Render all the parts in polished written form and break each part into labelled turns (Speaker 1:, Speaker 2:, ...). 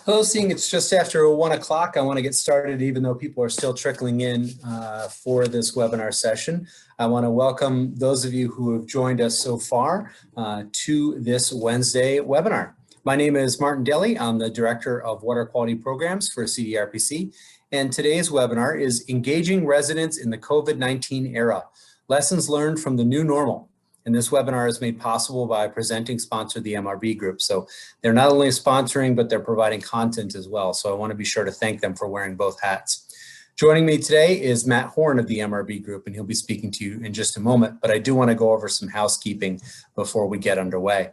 Speaker 1: Hello, seeing it's just after 1 o'clock. I want to get started even though people are still trickling in for this webinar session. I want to welcome those of you who have joined us so far to this Wednesday webinar. My name is Martin Daly. I'm the Director of Water Quality Programs for CDRPC, and today's webinar is Engaging Residents in the COVID-19 Era, Lessons Learned from the New Normal. And this webinar is made possible by presenting sponsor, the MRB Group. So they're not only sponsoring, but they're providing content as well. So I want to be sure to thank them for wearing both hats. Joining me today is Matt Horn of the MRB Group, and he'll be speaking to you in just a moment. But I do want to go over some housekeeping before we get underway.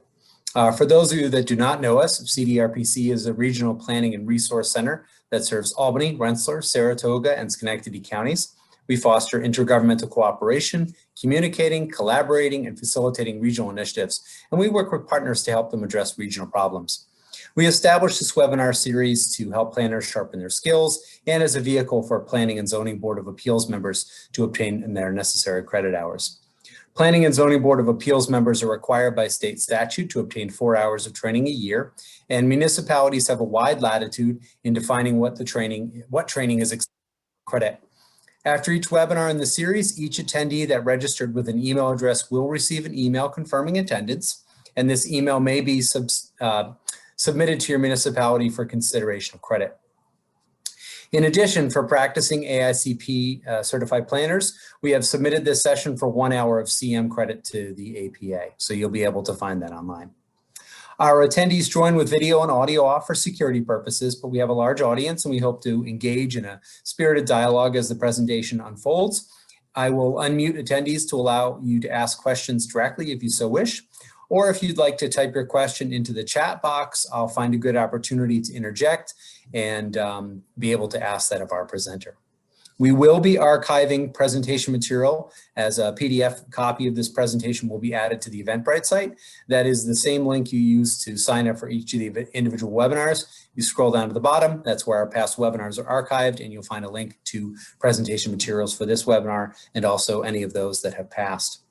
Speaker 1: For those of you that do not know us, CDRPC is a regional planning and resource center that serves Albany, Rensselaer, Saratoga, and Schenectady counties. We foster intergovernmental cooperation, communicating, collaborating, and facilitating regional initiatives, and we work with partners to help them address regional problems. We established this webinar series to help planners sharpen their skills and as a vehicle for Planning and Zoning Board of Appeals members to obtain their necessary credit hours. Planning and Zoning Board of Appeals members are required by state statute to obtain 4 hours of training a year, and municipalities have a wide latitude in defining what training is credit. After each webinar in the series, each attendee that registered with an email address will receive an email confirming attendance, and this email may be submitted to your municipality for consideration of credit. In addition, for practicing AICP certified planners, we have submitted this session for 1 hour of CM credit to the APA, so you'll be able to find that online. Our attendees join with video and audio off for security purposes, but we have a large audience and we hope to engage in a spirited dialogue as the presentation unfolds. I will unmute attendees to allow you to ask questions directly if you so wish, or if you'd like to type your question into the chat box, I'll find a good opportunity to interject and be able to ask that of our presenter. We will be archiving presentation material as a PDF copy of this presentation will be added to the Eventbrite site. That is the same link you use to sign up for each of the individual webinars. You scroll down to the bottom, that's where our past webinars are archived, and you'll find a link to presentation materials for this webinar and also any of those that have passed.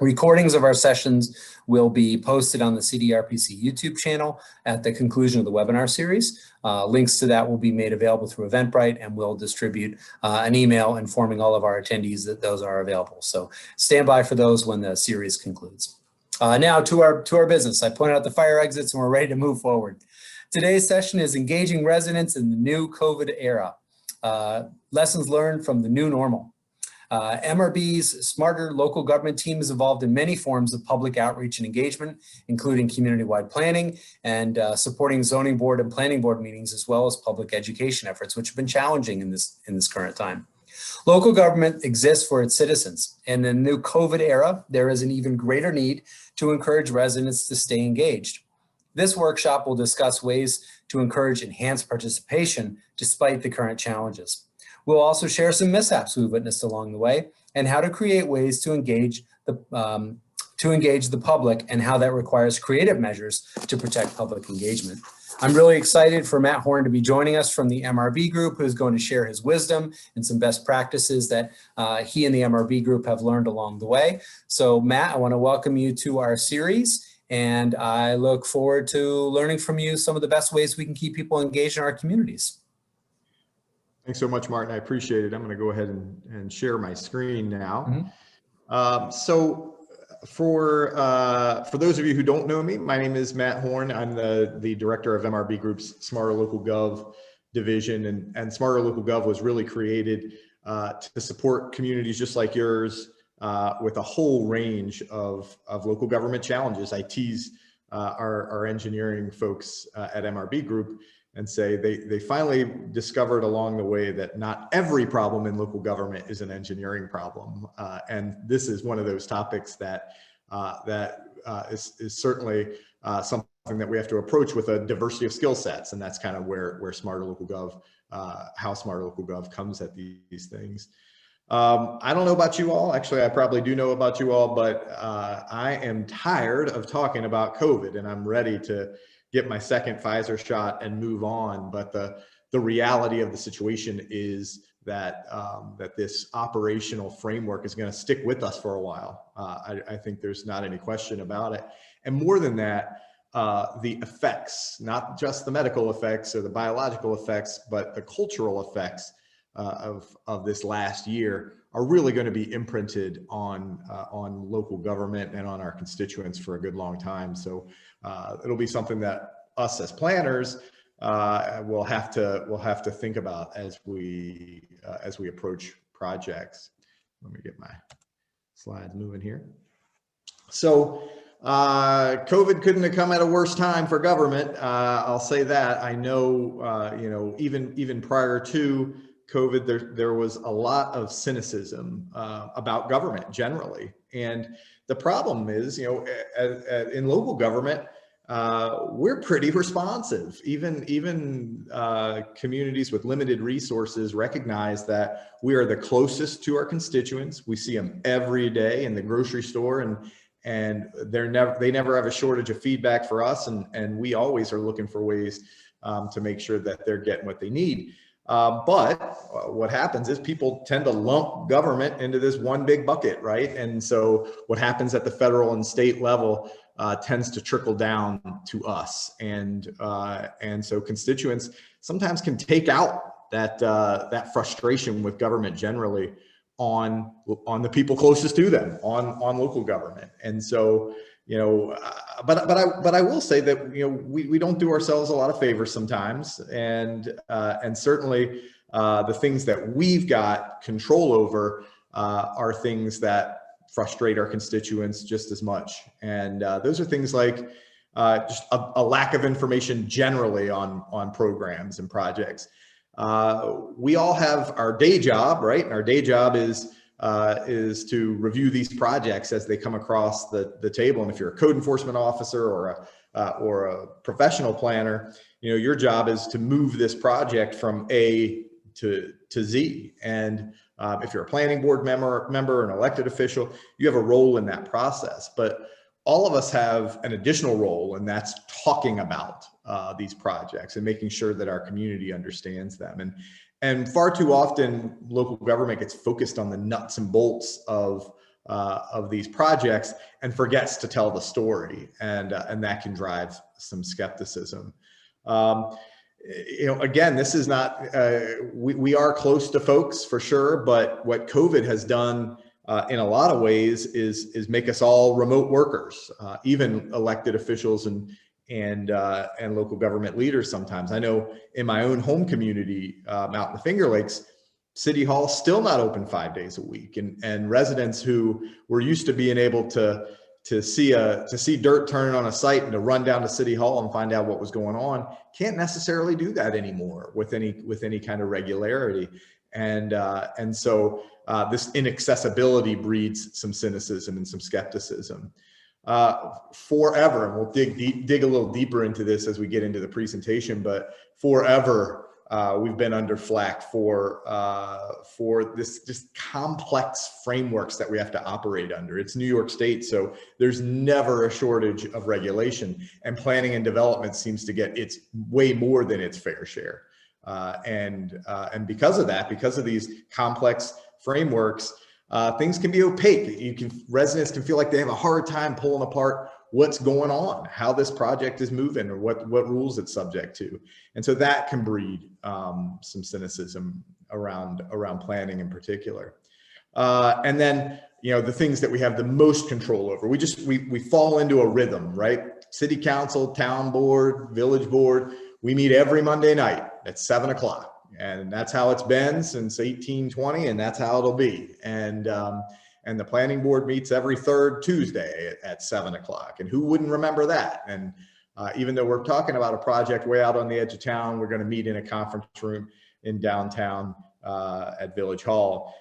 Speaker 1: Recordings of our sessions will be posted on the CDRPC YouTube channel at the conclusion of the webinar series. Links to that will be made available through Eventbrite, and we'll distribute an email informing all of our attendees that those are available. So stand by for those when the series concludes. Now to our business. I pointed out the fire exits and we're ready to move forward. Today's session is Engaging Residents in the New COVID Era, Lessons Learned from the New Normal. MRB's Smarter Local Government team is involved in many forms of public outreach and engagement, including community-wide planning and supporting zoning board and planning board meetings, as well as public education efforts, which have been challenging in this current time. Local government exists for its citizens, and in the new COVID era, there is an even greater need to encourage residents to stay engaged. This workshop will discuss ways to encourage enhanced participation despite the current challenges. We'll also share some mishaps we've witnessed along the way and how to create ways to engage the public and how that requires creative measures to protect public engagement. I'm really excited for Matt Horn to be joining us from the MRB Group, who's going to share his wisdom and some best practices that he and the MRB Group have learned along the way. So Matt, I want to welcome you to our series, and I look forward to learning from you some of the best ways we can keep people engaged in our communities.
Speaker 2: Thanks so much, Martin. I appreciate it. I'm going to go ahead and share my screen now. So for those of you who don't know me, my name is Matt Horn. I'm the director of MRB Group's SmarterLocalGov division, and SmarterLocalGov was really created to support communities just like yours with a whole range of local government challenges. I tease our engineering folks at MRB Group and say they finally discovered along the way that not every problem in local government is an engineering problem. And this is one of those topics that is certainly something that we have to approach with a diversity of skill sets. And that's kind of where SmarterLocalGov, how SmarterLocalGov comes at these things. I don't know about you all. Actually, I probably do know about you all, but I am tired of talking about COVID, and I'm ready to get my second Pfizer shot and move on. But the reality of the situation is that that this operational framework is going to stick with us for a while. I think there's not any question about it. And more than that, the effects, not just the medical effects or the biological effects, but the cultural effects of this last year are really going to be imprinted on local government and on our constituents for a good long time. So it'll be something that us as planners we'll have to think about as we approach projects. Let me get my slides moving here. So COVID couldn't have come at a worse time for government. I'll say that. I know, even prior to COVID, there was a lot of cynicism about government generally. And the problem is, in local government, we're pretty responsive. Even communities with limited resources recognize that we are the closest to our constituents. We see them every day in the grocery store, and they never have a shortage of feedback for us, and we always are looking for ways to make sure that they're getting what they need. But what happens is people tend to lump government into this one big bucket, right? And so what happens at the federal and state level tends to trickle down to us, and so constituents sometimes can take out that frustration with government generally on the people closest to them, on local government. And so, but I will say that we don't do ourselves a lot of favors sometimes, and certainly the things that we've got control over are things that frustrate our constituents just as much. And those are things like just a lack of information generally on programs and projects. We all have our day job, right? And our day job is to review these projects as they come across the table. And if you're a code enforcement officer or a professional planner, your job is to move this project from A to Z. And if you're a planning board member, an elected official, you have a role in that process. But all of us have an additional role, and that's talking about these projects and making sure that our community understands them. And far too often, local government gets focused on the nuts and bolts of these projects and forgets to tell the story, and that can drive some skepticism. Again, this is not, we are close to folks for sure, but what COVID has done in a lot of ways is make us all remote workers, even elected officials and local government leaders sometimes. I know in my own home community out in the Finger Lakes, City Hall still not open 5 days a week, and residents who were used to being able to see dirt turning on a site and to run down to City Hall and find out what was going on can't necessarily do that anymore with any kind of regularity. And so this inaccessibility breeds some cynicism and some skepticism. Forever, and we'll dig a little deeper into this as we get into the presentation, but forever we've been under flack for this just complex frameworks that we have to operate under. It's New York State, so there's never a shortage of regulation, and planning and development seems to get its way more than its fair share. And because of that, because of these complex frameworks, things can be opaque. Residents can feel like they have a hard time pulling apart what's going on, how this project is moving, or what rules it's subject to. And so that can breed some cynicism around planning in particular. And then, the things that we have the most control over, we fall into a rhythm, right? City council, town board, village board, we meet every Monday night at 7 o'clock. And that's how it's been since 1820, and that's how it'll be. And the planning board meets every third Tuesday at 7 o'clock. And who wouldn't remember that? And even though we're talking about a project way out on the edge of town, we're going to meet in a conference room in downtown at Village Hall.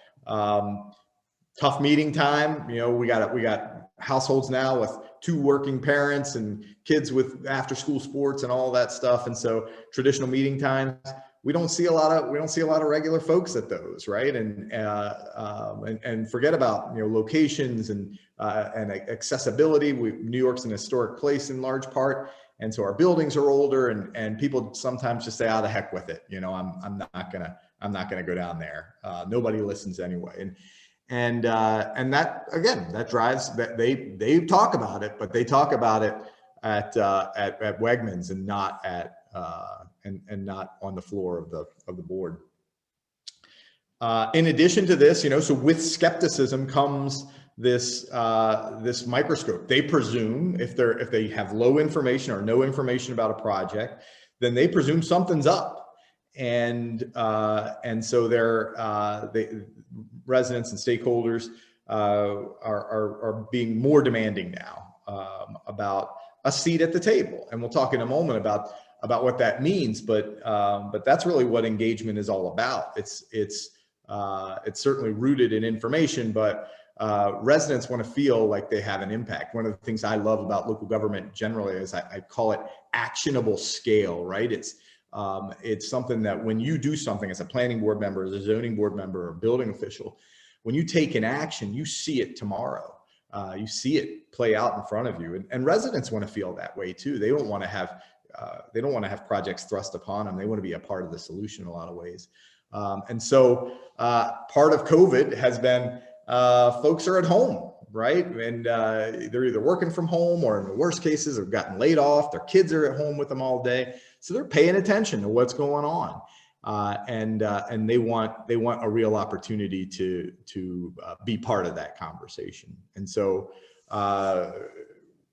Speaker 2: Tough meeting time. We got households now with 2 working parents and kids with after school sports and all that stuff. And so traditional meeting times, we don't see a lot of regular folks at those, right? And forget about locations and accessibility. New York's an historic place in large part, and so our buildings are older, and people sometimes just say, "Ah, the heck with it." I'm not gonna go down there. Nobody listens anyway, and that again, that drives that they talk about it, but they talk about it at Wegmans and not at and not on the floor of the board. In addition to this, so with skepticism comes this this microscope. They presume if they have low information or no information about a project, then they presume something's up, and so the residents and stakeholders are being more demanding now about a seat at the table, and we'll talk in a moment about what that means. But that's really what engagement is all about. It's certainly rooted in information, but residents want to feel like they have an impact. One of the things I love about local government generally is I call it actionable scale, right? It's something that when you do something as a planning board member, as a zoning board member, or building official, when you take an action, you see it tomorrow. You see it play out in front of you, and residents want to feel that way too. They don't want to have projects thrust upon them. They want to be a part of the solution in a lot of ways. And so part of COVID has been folks are at home, right? And they're either working from home, or in the worst cases have gotten laid off. Their kids are at home with them all day. So they're paying attention to what's going on. And they want a real opportunity to be part of that conversation. And so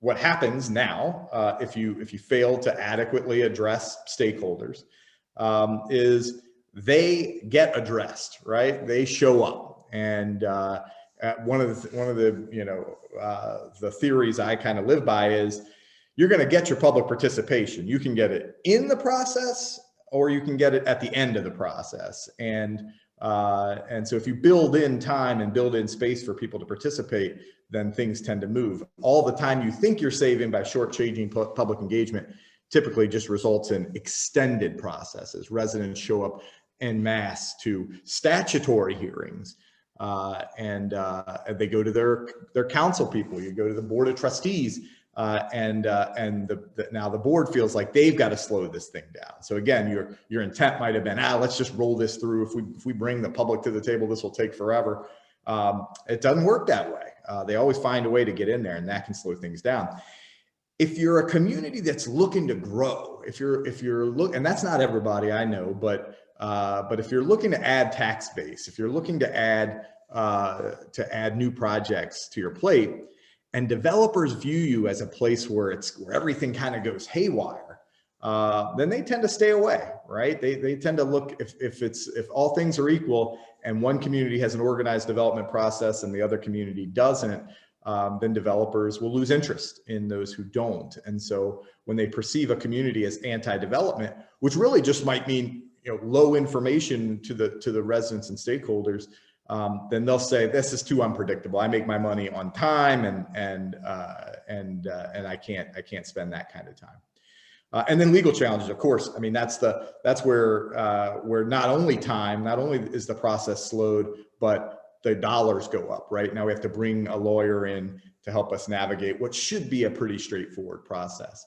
Speaker 2: what happens now, if you fail to adequately address stakeholders, is they get addressed, right? They show up, and one of the theories I kind of live by is you're going to get your public participation. You can get it in the process, or you can get it at the end of the process, and so if you build in time and build in space for people to participate, then things tend to move. All the time you think you're saving by shortchanging public engagement typically just results in extended processes. Residents show up en masse to statutory hearings, and they go to their council people. You go to the board of trustees, and now the board feels like they've got to slow this thing down. So again, your intent might have been, let's just roll this through. If we bring the public to the table, this will take forever. It doesn't work that way. They always find a way to get in there, and that can slow things down. If you're a community that's looking to grow, if you're and that's not everybody, I know, but if you're looking to add tax base, if you're looking to add new projects to your plate, and developers view you as a place where everything kind of goes haywire, then they tend to stay away, right? They tend to look, if all things are equal and one community has an organized development process and the other community doesn't, then developers will lose interest in those who don't. And so when they perceive a community as anti-development, which really just might mean low information to the residents and stakeholders, then they'll say, this is too unpredictable. I make my money on time, and I can't spend that kind of time. And then legal challenges, of course. I mean, that's where not only is the process slowed, but the dollars go up, right? Now we have to bring a lawyer in to help us navigate what should be a pretty straightforward process.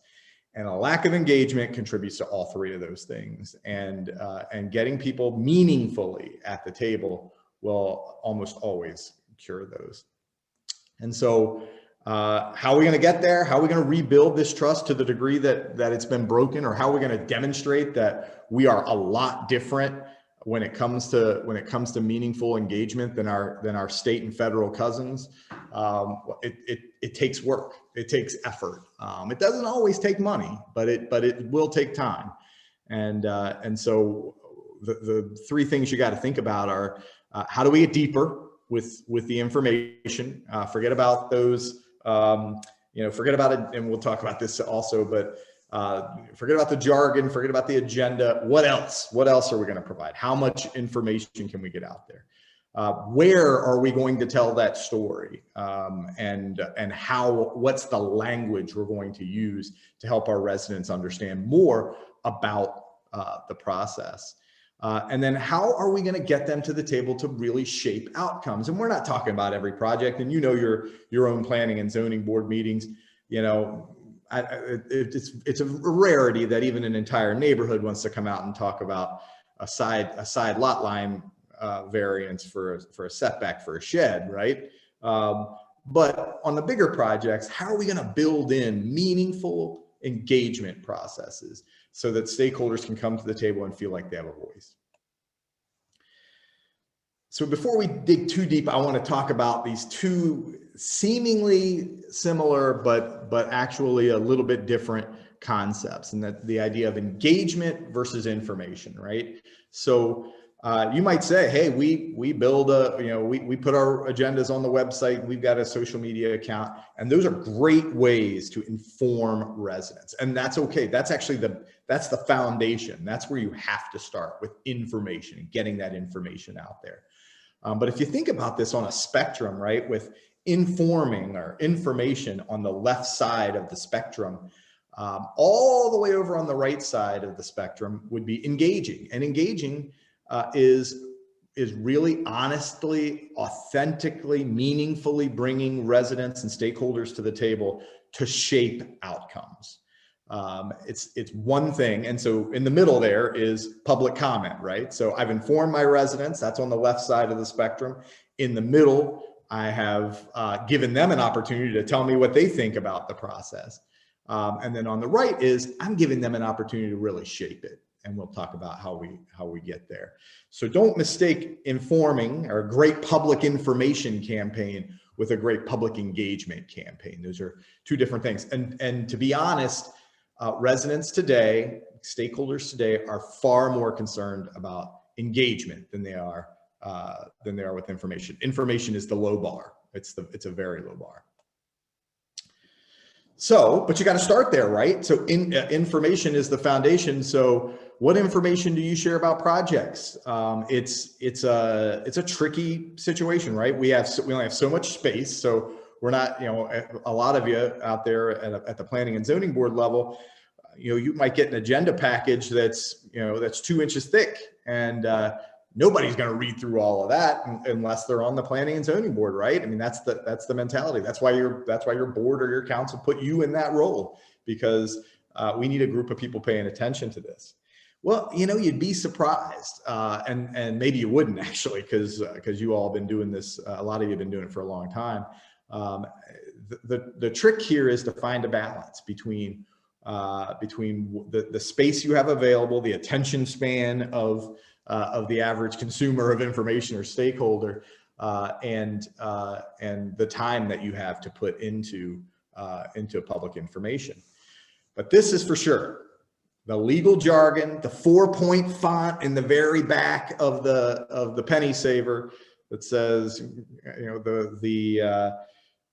Speaker 2: And a lack of engagement contributes to all three of those things. And getting people meaningfully at the table will almost always cure those. And so how are we going to get there? How are we going to rebuild this trust to the degree that it's been broken? Or how are we going to demonstrate that we are a lot different when it comes to meaningful engagement than our state and federal cousins? It takes work. It takes effort. It doesn't always take money, but it will take time. And so the three things you got to think about are how do we get deeper with the information? Forget about those. Forget about it, and we'll talk about this also. But forget about the jargon. Forget about the agenda. What else? What else are we going to provide? How much information can we get out there? Where are we going to tell that story? And what's the language we're going to use to help our residents understand more about the process? And then how are we going to get them to the table to really shape outcomes? And we're not talking about every project, and your own planning and zoning board meetings, it's a rarity that even an entire neighborhood wants to come out and talk about a side lot line variance for a setback for a shed, right? But on the bigger projects, how are we going to build in meaningful engagement processes so that stakeholders can come to the table and feel like they have a voice? So before we dig too deep, I want to talk about these two seemingly similar, but actually a little bit different concepts, and that the idea of engagement versus information, right? So you might say, hey, we build we put our agendas on the website, we've got a social media account, and those are great ways to inform residents. And that's okay. That's actually that's the foundation. That's where you have to start, with information and getting that information out there. But if you think about this on a spectrum, right, with informing or information on the left side of the spectrum, all the way over on the right side of the spectrum would be engaging. And engaging is really honestly, authentically, meaningfully bringing residents and stakeholders to the table to shape outcomes. It's one thing. And so in the middle there is public comment, right? So I've informed my residents, that's on the left side of the spectrum. In the middle, I have given them an opportunity to tell me what they think about the process. And then on the right is I'm giving them an opportunity to really shape it. And we'll talk about how we get there. So don't mistake informing or a great public information campaign with a great public engagement campaign. Those are two different things. And to be honest, residents today, stakeholders today, are far more concerned about engagement than they are with information. Information is the low bar. It's a very low bar. So, but you got to start there, right? So information is the foundation. So what information do you share about projects? It's a tricky situation, right? We only have so much space. So we're not, a lot of you out there at the planning and zoning board level, you might get an agenda package that's 2 inches thick, and nobody's going to read through all of that unless they're on the planning and zoning board, right? I mean, that's the mentality. That's why your board or your council put you in that role, because we need a group of people paying attention to this. Well, you'd be surprised, and maybe you wouldn't actually, because you all have been doing this. A lot of you have been doing it for a long time. The trick here is to find a balance between the space you have available, the attention span of the average consumer of information or stakeholder, and the time that you have to put into public information. But this is for sure. The legal jargon, the 4-point font in the very back of the penny saver that says, the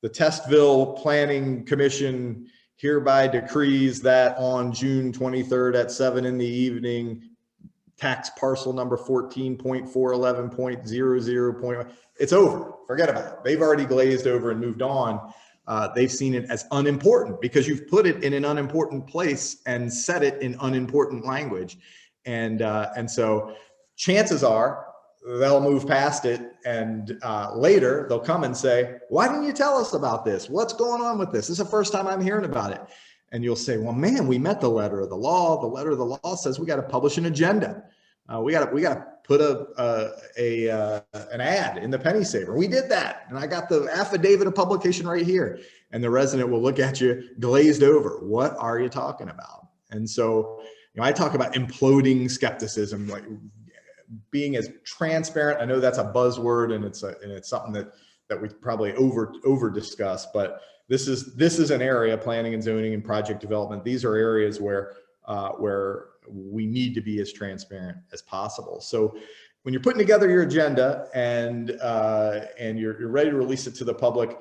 Speaker 2: Testville Planning Commission hereby decrees that on June 23rd at 7 p.m, tax parcel number 14.411.00. It's over. Forget about it. They've already glazed over and moved on. They've seen it as unimportant because you've put it in an unimportant place and said it in unimportant language. And so chances are they'll move past it, and later they'll come and say, why didn't you tell us about this? What's going on with this? This is the first time I'm hearing about it. And you'll say, well, man, we met the letter of the law. The letter of the law says we got to publish an agenda. We got to put an ad in the penny saver. We did that. And I got the affidavit of publication right here. And the resident will look at you glazed over. What are you talking about? And so, I talk about imploding skepticism, like being as transparent. I know that's a buzzword, and it's something that we probably over discuss, but this is an area, planning and zoning and project development. These are areas where we need to be as transparent as possible. So when you're putting together your agenda and you're ready to release it to the public,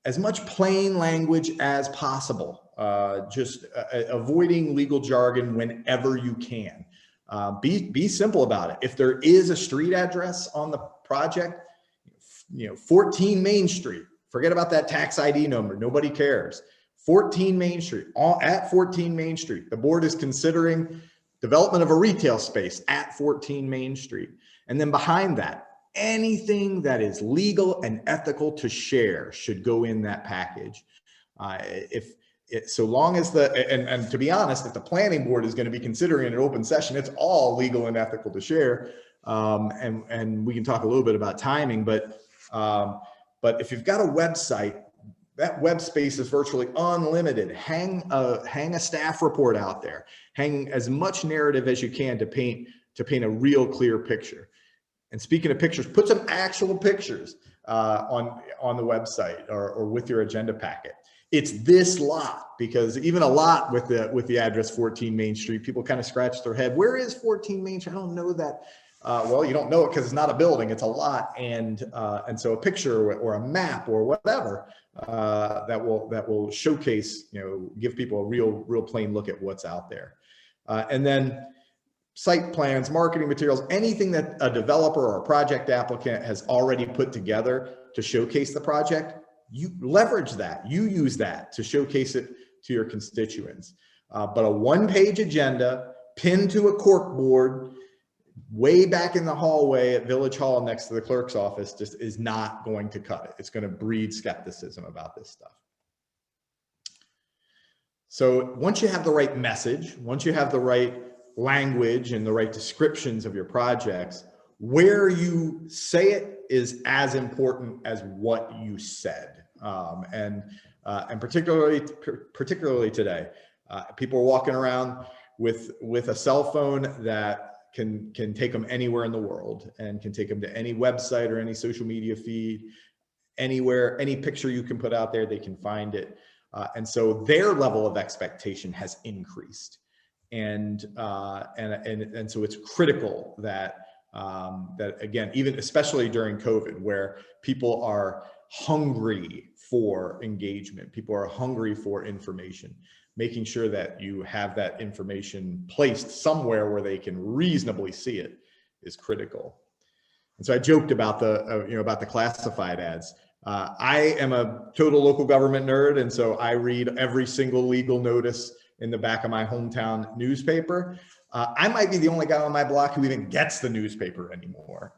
Speaker 2: as much plain language as possible, just avoiding legal jargon whenever you can. Be simple about it. If there is a street address on the project, 14 Main Street, forget about that tax ID number. Nobody cares. 14 Main Street, at 14 Main Street. The board is considering development of a retail space at 14 Main Street. And then behind that, anything that is legal and ethical to share should go in that package. So long as and to be honest, if the planning board is going to be considering an open session, it's all legal and ethical to share. And we can talk a little bit about timing, but if you've got a website that web space is virtually unlimited. Hang a staff report out there. Hang as much narrative as you can to paint a real clear picture. And speaking of pictures, put some actual pictures on the website or with your agenda packet. It's this lot, because even a lot with the address 14 Main Street, people kind of scratch their head. Where is 14 Main Street? I don't know that. Well, you don't know it because it's not a building, it's a lot. And so a picture or a map or whatever that will showcase, give people a real plain look at what's out there. And then site plans, marketing materials, anything that a developer or a project applicant has already put together to showcase the project, you leverage that, you use that to showcase it to your constituents. But a one-page agenda pinned to a cork board way back in the hallway at Village Hall next to the clerk's office just is not going to cut it. It's going to breed skepticism about this stuff. So once you have the right message, once you have the right language and the right descriptions of your projects, where you say it is as important as what you said. And particularly today, people are walking around with a cell phone that can take them anywhere in the world and can take them to any website or any social media feed, anywhere, any picture you can put out there, they can find it. And so their level of expectation has increased. And so it's critical that again, even especially during COVID, where people are hungry for engagement, people are hungry for information, making sure that you have that information placed somewhere where they can reasonably see it is critical. And so I joked about about the classified ads. I am a total local government nerd, and so I read every single legal notice in the back of my hometown newspaper. I might be the only guy on my block who even gets the newspaper anymore.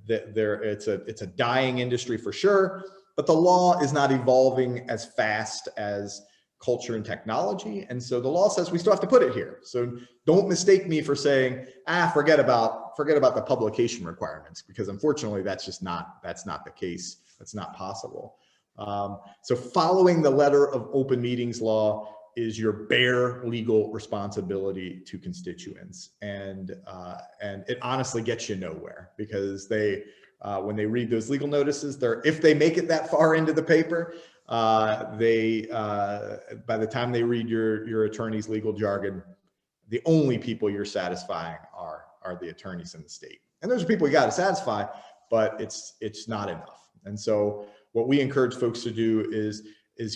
Speaker 2: It's a dying industry for sure, but the law is not evolving as fast as culture and technology. And so the law says we still have to put it here. So don't mistake me for saying, forget about the publication requirements, because unfortunately that's not the case. That's not possible. So following the letter of open meetings law is your bare legal responsibility to constituents. And it honestly gets you nowhere, because when they read those legal notices, if they make it that far into the paper, by the time they read your attorney's legal jargon, the only people you're satisfying are the attorneys in the state. And those are people you got to satisfy, but it's not enough. And so what we encourage folks to do is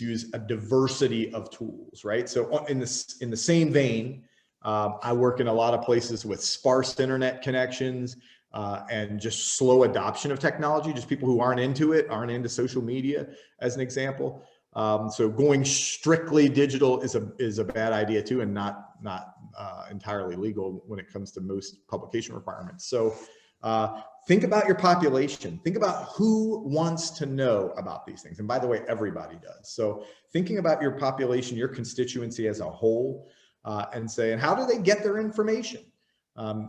Speaker 2: use a diversity of tools, right? So in the same vein, I work in a lot of places with sparse internet connections and just slow adoption of technology, just people who aren't into it, aren't into social media, as an example. So going strictly digital is a bad idea too, and not entirely legal when it comes to most publication requirements. So think about your population. Think about who wants to know about these things. And by the way, everybody does. So thinking about your population, your constituency as a whole, and saying, how do they get their information?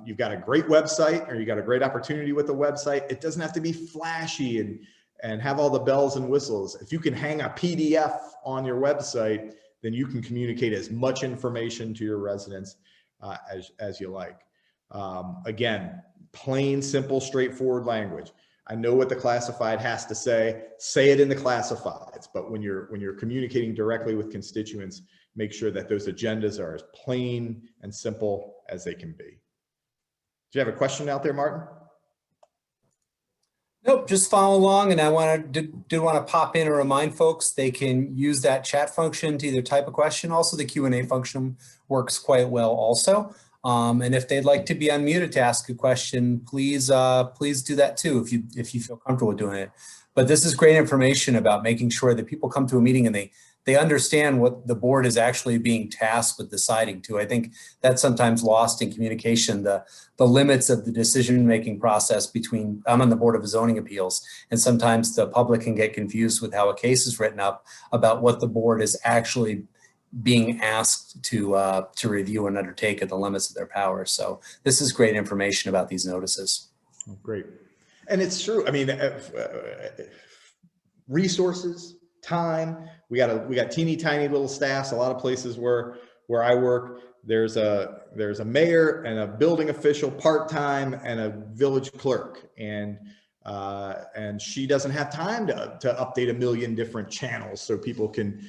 Speaker 2: You've got a great website, or you got a great opportunity with a website. It doesn't have to be flashy and have all the bells and whistles. If you can hang a PDF on your website, then you can communicate as much information to your residents as you like. Again, plain, simple, straightforward language. I know what the classified has to say it in the classifieds, but when you're communicating directly with constituents, make sure that those agendas are as plain and simple as they can be. Do you have a question out there, Martin?
Speaker 1: Nope, just follow along. And I did want to pop in and remind folks they can use that chat function to either type a question. Also, the Q&A function works quite well also. And if they'd like to be unmuted to ask a question, please do that too, if you feel comfortable doing it. But this is great information about making sure that people come to a meeting and they understand what the board is actually being tasked with deciding to. I think that's sometimes lost in communication, the limits of the decision-making process between, I'm on the Board of Zoning Appeals, and sometimes the public can get confused with how a case is written up about what the board is actually being asked to review and undertake at the limits of their power. So this is great information about these notices.
Speaker 2: Great. And it's true. I mean, resources, time. We got teeny tiny little staffs. A lot of places where I work, there's a mayor and a building official part-time and a village clerk, and she doesn't have time to update a million different channels so people can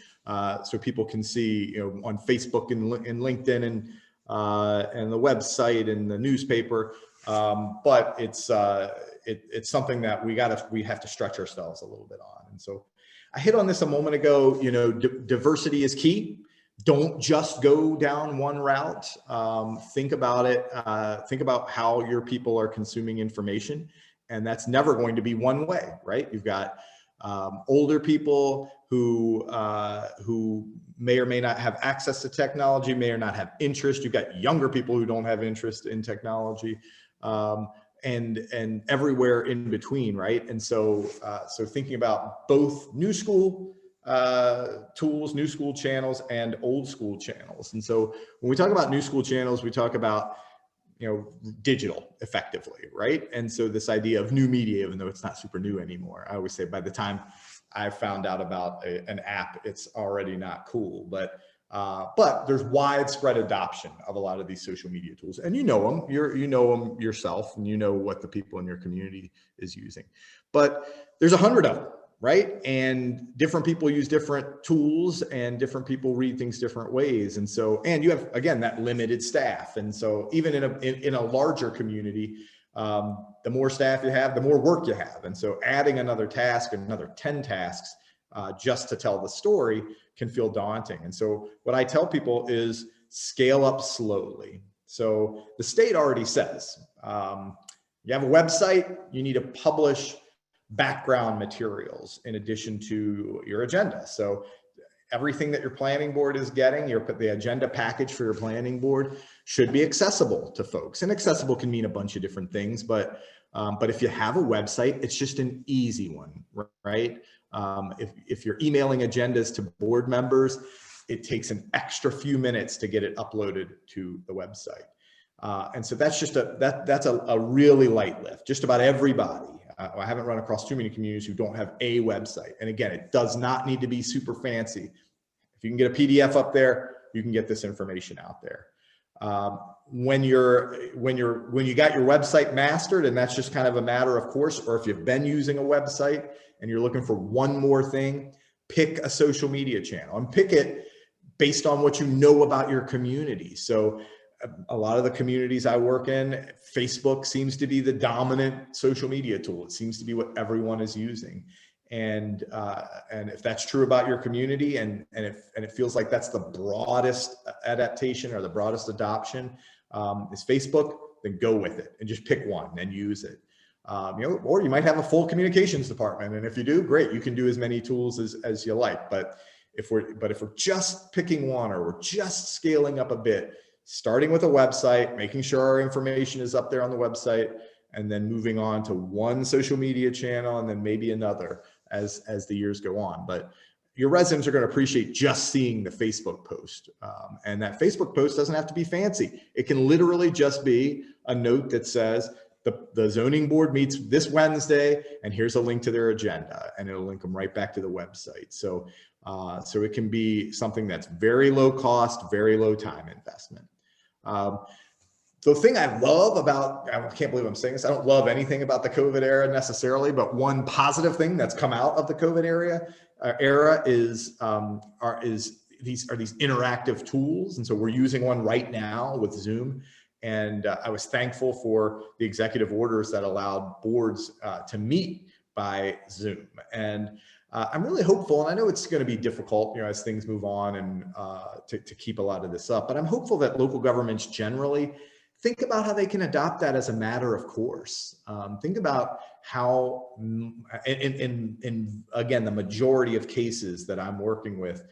Speaker 2: see, on Facebook and LinkedIn and the website and the newspaper. But it's something that we have to stretch ourselves a little bit on. And so I hit on this a moment ago. Diversity is key. Don't just go down one route. Think about it. Think about how your people are consuming information, and that's never going to be one way, right? You've got older people who may or may not have access to technology, may or not have interest. You've got younger people who don't have interest in technology, and everywhere in between, right? And so thinking about both new school tools, new school channels, and old school channels. And so when we talk about new school channels, we talk about digital effectively, right? And so this idea of new media, even though it's not super new anymore, I always say by the time I found out about an app, it's already not cool. But there's widespread adoption of a lot of these social media tools, and you know them yourself, and you know what the people in your community is using. But there's 100 of them, right? And different people use different tools, and different people read things different ways. And so, and you have, again, that limited staff. And so even in a larger community, the more staff you have, the more work you have. And so adding another task, another 10 tasks, just to tell the story can feel daunting. And so what I tell people is scale up slowly. So the state already says, you have a website, you need to publish background materials in addition to your agenda. So everything that your planning board is getting, the agenda package for your planning board should be accessible to folks. And accessible can mean a bunch of different things, but if you have a website, it's just an easy one, right? If you're emailing agendas to board members, it takes an extra few minutes to get it uploaded to the website. And so that's just that's a really light lift. Just about everybody. I haven't run across too many communities who don't have a website. And again, it does not need to be super fancy. If you can get a PDF up there, you can get this information out there. When you got your website mastered, and that's just kind of a matter of course, or if you've been using a website and you're looking for one more thing, pick a social media channel and pick it based on what you know about your community. So a lot of the communities I work in, Facebook seems to be the dominant social media tool. It seems to be what everyone is using. And if that's true about your community, and it feels like that's the broadest adaptation or the broadest adoption is Facebook, then go with it and just pick one and use it. Or you might have a full communications department, and if you do, great, you can do as many tools as you like. But if we're just picking one, or we're just scaling up a bit, starting with a website, making sure our information is up there on the website, and then moving on to one social media channel, and then maybe another as the years go on. But your residents are going to appreciate just seeing the Facebook post. And that Facebook post doesn't have to be fancy. It can literally just be a note that says, the zoning board meets this Wednesday, and here's a link to their agenda, and it'll link them right back to the website. So it can be something that's very low cost, very low time investment. The thing I love about, I can't believe I'm saying this, I don't love anything about the COVID era necessarily, but one positive thing that's come out of the COVID era is these interactive tools. And so we're using one right now with Zoom. And I was thankful for the executive orders that allowed boards to meet by Zoom. And I'm really hopeful, and I know it's going to be difficult, as things move on, and to keep a lot of this up, but I'm hopeful that local governments generally think about how they can adopt that as a matter of course. Think about how, in again, the majority of cases that I'm working with,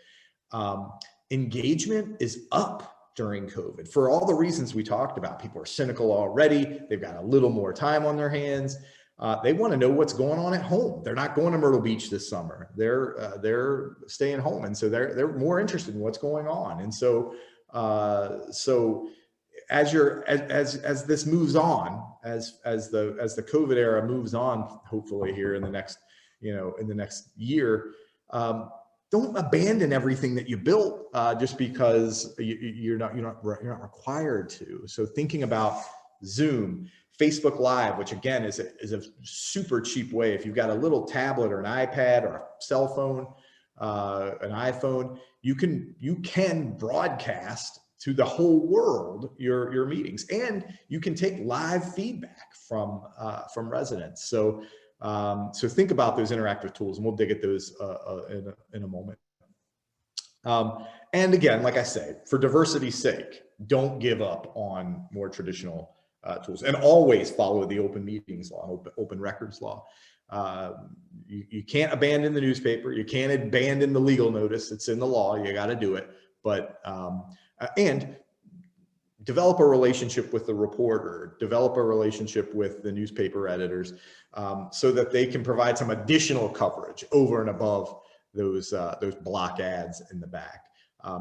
Speaker 2: engagement is up during COVID for all the reasons we talked about. People are cynical already. They've got a little more time on their hands. They want to know what's going on at home. They're not going to Myrtle Beach this summer. They're staying home, and so they're more interested in what's going on. And so as this moves on, as the COVID era moves on, hopefully here in the next year, don't abandon everything that you built just because you're not required to. So thinking about Zoom, Facebook Live, which again is a super cheap way. If you've got a little tablet or an iPad or a cell phone, an iPhone, you can broadcast to the whole world your meetings, and you can take live feedback from residents. So so think about those interactive tools, and we'll dig at those in a moment. And again, like I say, for diversity's sake, don't give up on more traditional tools, and always follow the open meetings law, open records law. You can't abandon the newspaper. You can't abandon the legal notice. It's in the law. You got to do it. But and develop a relationship with the reporter, develop a relationship with the newspaper editors, so that they can provide some additional coverage over and above those block ads in the back.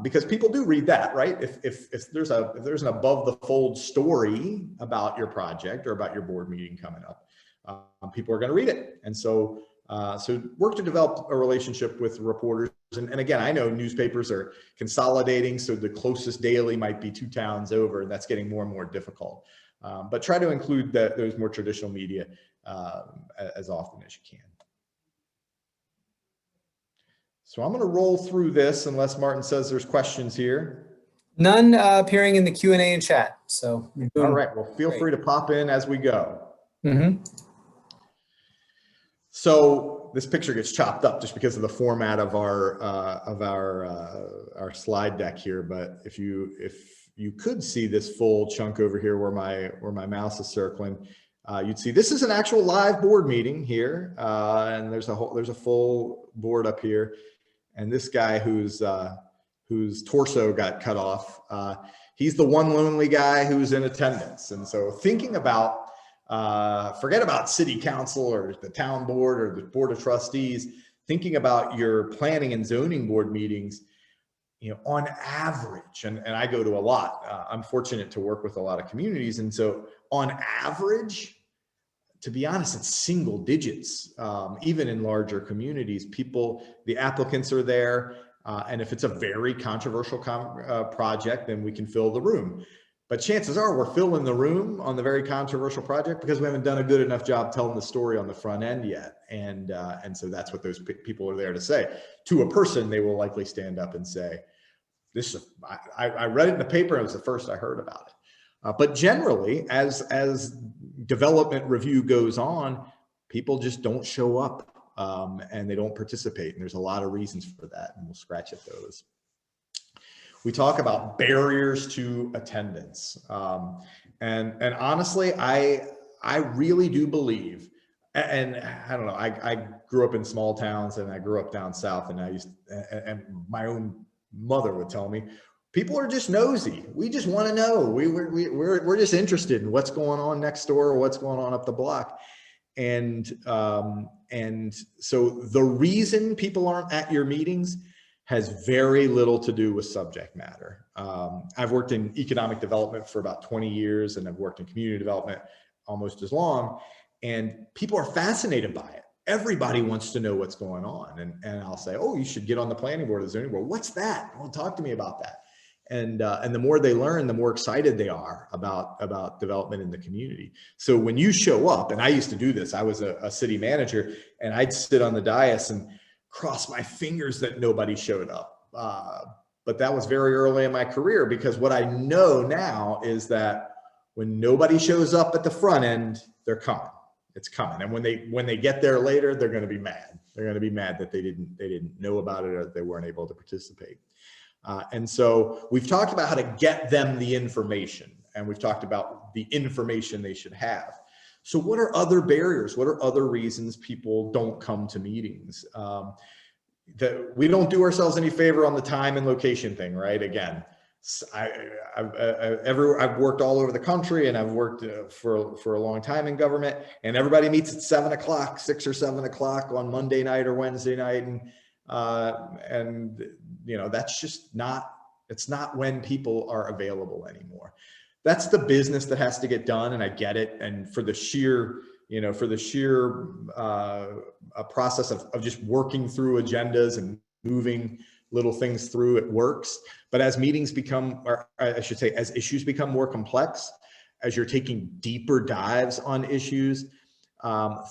Speaker 2: Because people do read that, right? If there's an above the fold story about your project or about your board meeting coming up, people are going to read it. And so work to develop a relationship with reporters. And again, I know newspapers are consolidating, so the closest daily might be 2 towns over, and that's getting more and more difficult. But try to include those more traditional media as often as you can. So I'm going to roll through this unless Martin says there's questions here.
Speaker 1: None appearing in the Q&A and chat. So
Speaker 2: all right, well, feel free to pop in as we go.
Speaker 1: Mm-hmm.
Speaker 2: So this picture gets chopped up just because of the format of our slide deck here. But if you could see this full chunk over here where my mouse is circling, you'd see this is an actual live board meeting here, and there's a full board up here. And this guy whose torso got cut off, he's the one lonely guy who's in attendance. And so thinking about, forget about city council or the town board or the board of trustees, thinking about your planning and zoning board meetings, on average, and I go to a lot, I'm fortunate to work with a lot of communities. And so on average, to be honest, it's single digits. Even in larger communities, the applicants are there. And if it's a very controversial project, then we can fill the room. But chances are we're filling the room on the very controversial project because we haven't done a good enough job telling the story on the front end yet. And so that's what those people are there to say. To a person, they will likely stand up and say, I read it in the paper, and it was the first I heard about it. But generally, as development review goes on, people just don't show up and they don't participate. And there's a lot of reasons for that, and we'll scratch at those. We talk about barriers to attendance. And honestly, I really do believe, and I don't know, I grew up in small towns, and I grew up down south, and and my own mother would tell me, people are just nosy. We just want to know. We're just interested in what's going on next door or what's going on up the block. And so the reason people aren't at your meetings has very little to do with subject matter. I've worked in economic development for about 20 years, and I've worked in community development almost as long. And people are fascinated by it. Everybody wants to know what's going on. And I'll say, oh, you should get on the planning board or the zoning board. What's that? Well, talk to me about that. And the more they learn, the more excited they are about development in the community. So when you show up, and I used to do this, I was a city manager, and I'd sit on the dais and cross my fingers that nobody showed up. But that was very early in my career, because what I know now is that when nobody shows up at the front end, they're coming. It's coming. And when they get there later, they're going to be mad. They're going to be mad that they didn't know about it, or that they weren't able to participate. And so we've talked about how to get them the information, and we've talked about the information they should have. So what are other barriers? What are other reasons people don't come to meetings? That we don't do ourselves any favor on the time and location thing, right? Again, I've worked all over the country, and I've worked for a long time in government, and everybody meets at 7 o'clock, 6 or 7 o'clock on Monday night or Wednesday night. And that's just it's not when people are available anymore. That's the business that has to get done. And I get it. And for the sheer for the sheer process of just working through agendas and moving little things through, it works. But as meetings become, or I should say, as issues become more complex, as you're taking deeper dives on issues,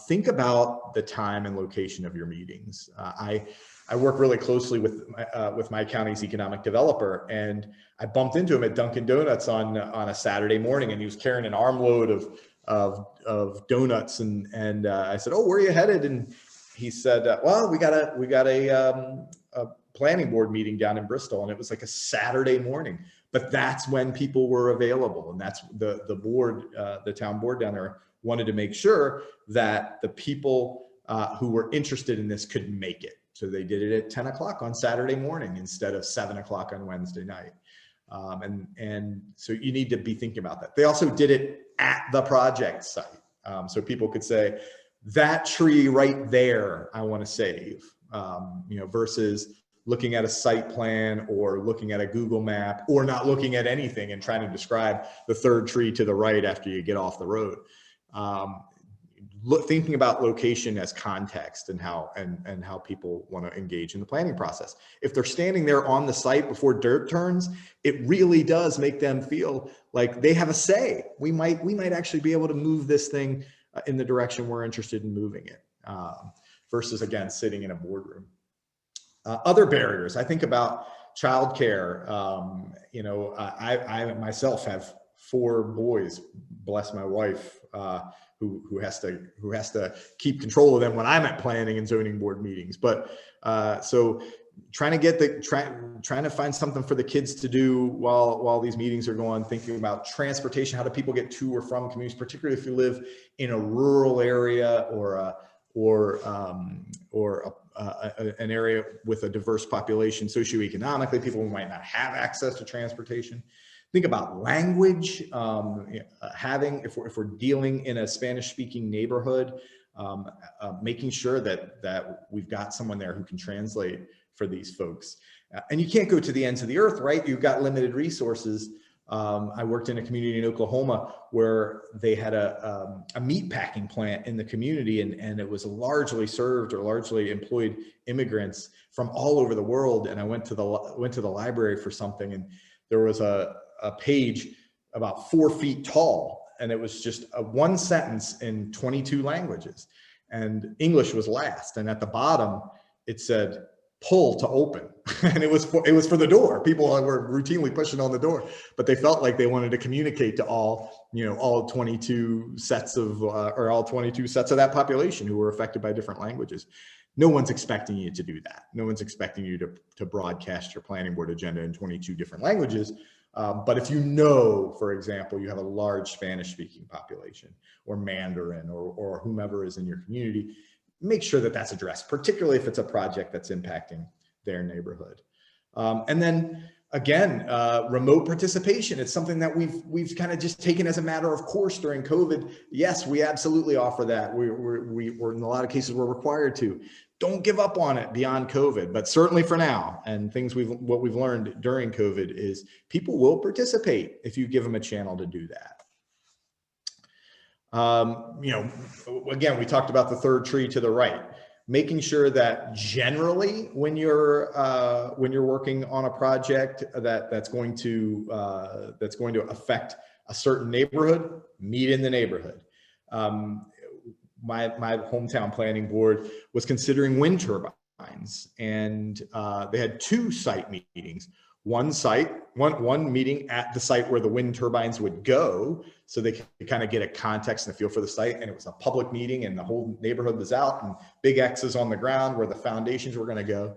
Speaker 2: think about the time and location of your meetings. I work really closely with my county's economic developer, and I bumped into him at Dunkin' Donuts on a Saturday morning, and he was carrying an armload of donuts, and I said, "Oh, where are you headed?" And he said, "Well, we got a planning board meeting down in Bristol," and it was like a Saturday morning. But that's when people were available, and that's the board, the town board down there wanted to make sure that the people who were interested in this could make it. So they did it at 10 o'clock on Saturday morning instead of 7 o'clock on Wednesday night. And so you need to be thinking about that. They also did it at the project site. So people could say, that tree right there, I want to save, versus looking at a site plan or looking at a Google map or not looking at anything and trying to describe the third tree to the right after you get off the road. Thinking about location as context and how people want to engage in the planning process. If they're standing there on the site before dirt turns, it really does make them feel like they have a say. We might actually be able to move this thing in the direction we're interested in moving it, versus, again, sitting in a boardroom. Other barriers, I think about childcare. I myself have 4 boys, bless my wife, who has to keep control of them when I'm at planning and zoning board meetings. But so trying to find something for the kids to do while these meetings are going, thinking about transportation, how do people get to or from communities, particularly if you live in a rural area or an area with a diverse population socioeconomically, people who might not have access to transportation. Think about language, if we're dealing in a Spanish-speaking neighborhood, making sure that we've got someone there who can translate for these folks. And you can't go to the ends of the earth, right? You've got limited resources. I worked in a community in Oklahoma where they had a meat packing plant in the community, and it was largely served or largely employed immigrants from all over the world. And I went to the library for something, and there was a page about 4 feet tall, and it was just one sentence in 22 languages, and English was last. And at the bottom, it said, "Pull to open." And it was for the door. People were routinely pushing on the door, but they felt like they wanted to communicate to all 22 sets of that population who were affected by different languages. No one's expecting you to do that. No one's expecting you to broadcast your planning board agenda in 22 different languages. But if for example, you have a large Spanish-speaking population or Mandarin or whomever is in your community, make sure that that's addressed, particularly if it's a project that's impacting their neighborhood. And then again, remote participation. It's something that we've kind of just taken as a matter of course during COVID. Yes, we absolutely offer that. We're in a lot of cases we're required to. Don't give up on it beyond COVID, but certainly for now, and what we've learned during COVID is people will participate if you give them a channel to do that. Again, we talked about the third tree to the right, making sure that generally when you're working on a project that's going to affect a certain neighborhood, meet in the neighborhood. My hometown planning board was considering wind turbines, and they had 2 site meetings. One meeting at the site where the wind turbines would go, so they could kind of get a context and a feel for the site. And it was a public meeting, and the whole neighborhood was out, and big X's on the ground where the foundations were going to go.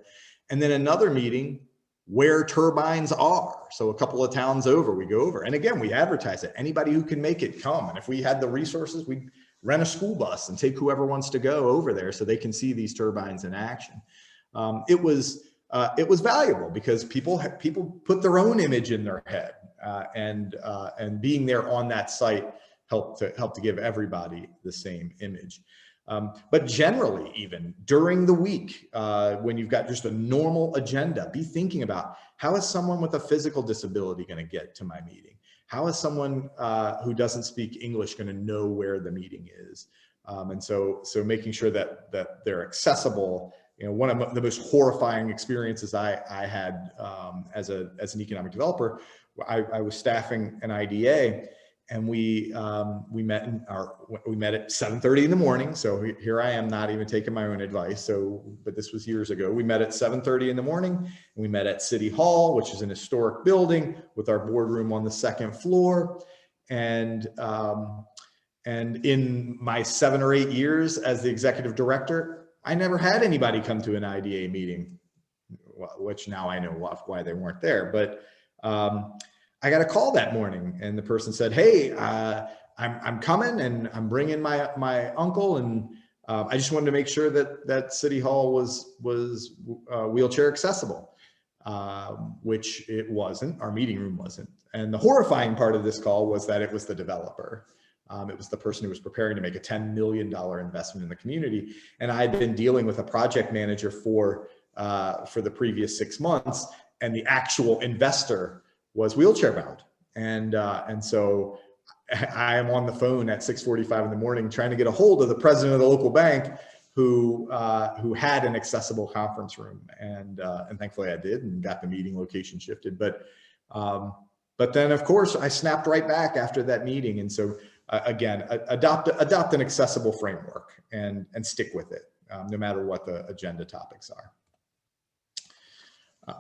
Speaker 2: And then another meeting where turbines are. So a couple of towns over, we go over. And again, we advertise it. Anybody who can make it, come. And if we had the resources, we'd rent a school bus and take whoever wants to go over there so they can see these turbines in action. It was valuable because people put their own image in their head, and being there on that site helped to give everybody the same image. But generally, even during the week, when you've got just a normal agenda, be thinking about, how is someone with a physical disability going to get to my meeting? How is someone who doesn't speak English going to know where the meeting is? And so making sure that they're accessible. One of the most horrifying experiences I had as an economic developer, I was staffing an IDA, and we met at 7:30 in the morning. So here I am, not even taking my own advice. But this was years ago. We met at 7:30 in the morning, and we met at City Hall, which is an historic building with our boardroom on the second floor. And in my 7 or 8 years as the executive director, I never had anybody come to an IDA meeting, which now I know why they weren't there. But I got a call that morning, and the person said, "Hey, I'm coming, and I'm bringing my uncle, and I just wanted to make sure that City Hall was wheelchair accessible," which it wasn't. Our meeting room wasn't. And the horrifying part of this call was that it was the developer. It was the person who was preparing to make a $10 million investment in the community. And I had been dealing with a project manager for the previous 6 months, and the actual investor was wheelchair bound. And so I am on the phone at 6:45 in the morning trying to get a hold of the president of the local bank who had an accessible conference room. And thankfully I did, and got the meeting location shifted. But then of course I snapped right back after that meeting. And so again, adopt an accessible framework and stick with it, no matter what the agenda topics are.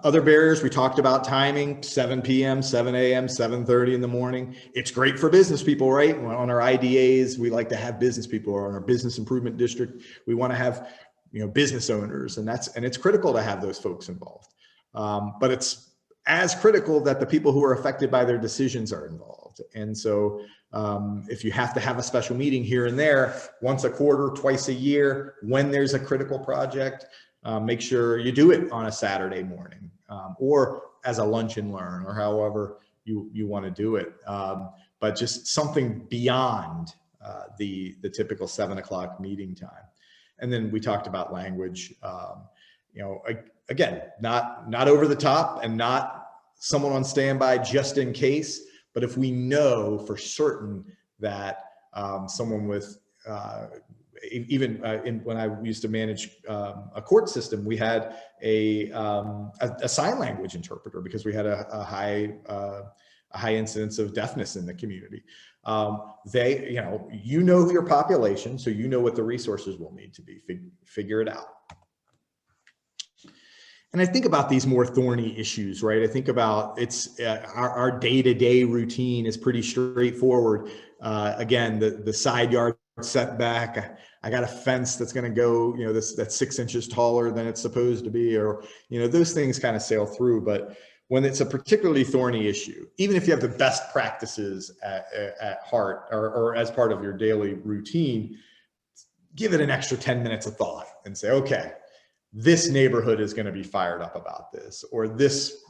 Speaker 2: Other barriers, we talked about timing, 7 p.m., 7 a.m., 7:30 in the morning. It's great for business people, right? On our IDAs, we like to have business people, or on our business improvement district, we want to have business owners, and it's critical to have those folks involved. But it's as critical that the people who are affected by their decisions are involved. And so if you have to have a special meeting here and there, once a quarter, twice a year, when there's a critical project, make sure you do it on a Saturday morning, or as a lunch and learn, or however you want to do it. But just something beyond the typical 7 o'clock meeting time. And then we talked about language, again, not over the top, and not someone on standby just in case. But if we know for certain that someone with when I used to manage a court system, we had a sign language interpreter, because we had a high incidence of deafness in the community. You know your population, so you know what the resources will need to be. Figure it out. And I think about these more thorny issues, right? I think about our day-to-day routine is pretty straightforward. Again, the side yard setback. I got a fence that's going to go, that's 6 inches taller than it's supposed to be, or, those things kind of sail through. But when it's a particularly thorny issue, even if you have the best practices at heart, or as part of your daily routine, give it an extra 10 minutes of thought and say, okay, this neighborhood is going to be fired up about this, or this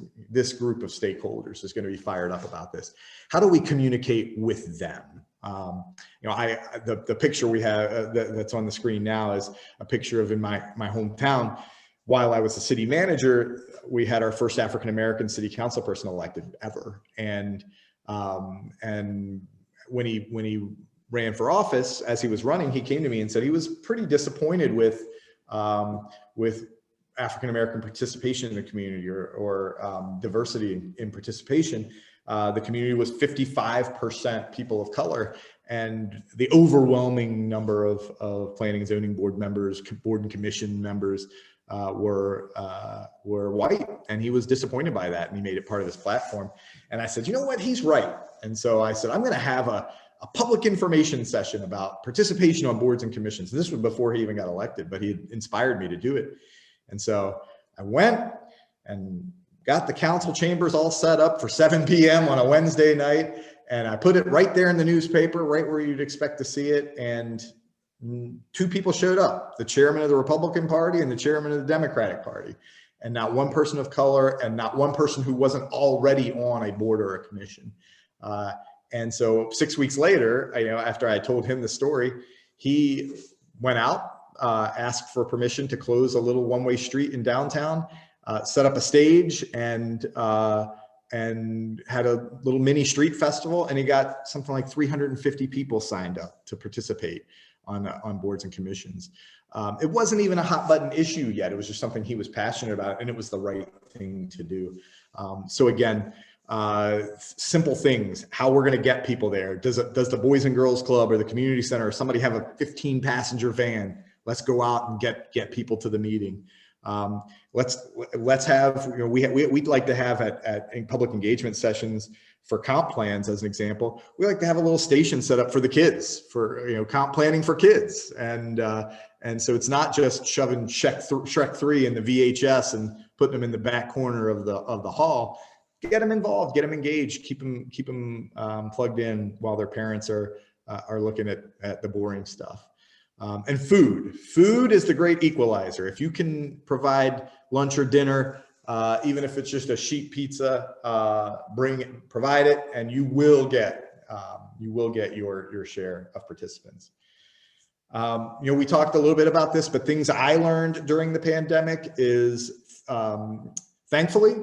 Speaker 2: group of stakeholders is going to be fired up about this. How do we communicate with them? The picture we have that's on the screen now is a picture of in my hometown. While I was the city manager, we had our first African-American city council person elected ever. And when he ran for office, as he was running, he came to me and said he was pretty disappointed with African-American participation in the community, or diversity in participation. The community was 55% people of color, and the overwhelming number of planning and zoning board members, board and commission members were white. And he was disappointed by that, and he made it part of his platform. And I said, you know what, he's right. And so I said, I'm going to have a public information session about participation on boards and commissions. This was before he even got elected, but he had inspired me to do it. And so I went and got the council chambers all set up for 7 p.m. on a Wednesday night. And I put it right there in the newspaper, right where you'd expect to see it. And 2 people showed up, the chairman of the Republican Party and the chairman of the Democratic Party. And not one person of color, and not one person who wasn't already on a board or a commission. And so 6 weeks later, after I told him the story, he went out, asked for permission to close a little one-way street in downtown, set up a stage, and had a little mini street festival. And he got something like 350 people signed up to participate. on boards and commissions. It wasn't even a hot button issue yet. It was just something he was passionate about, and it was the right thing to do. So again, simple things, how we're going to get people there. Does the Boys and Girls Club or the community center or somebody have a 15-passenger van? Let's go out and get people to the meeting. Let's have, we'd like to have in public engagement sessions for comp plans, as an example, we like to have a little station set up for the kids, for comp planning for kids, and so it's not just shoving Shrek 3 in the VHS and putting them in the back corner of the hall. Get them involved, get them engaged, keep them plugged in while their parents are looking at the boring stuff. And food is the great equalizer. If you can provide lunch or dinner, even if it's just a sheet pizza, provide it, and you will get your share of participants. We talked a little bit about this, but things I learned during the pandemic is, thankfully,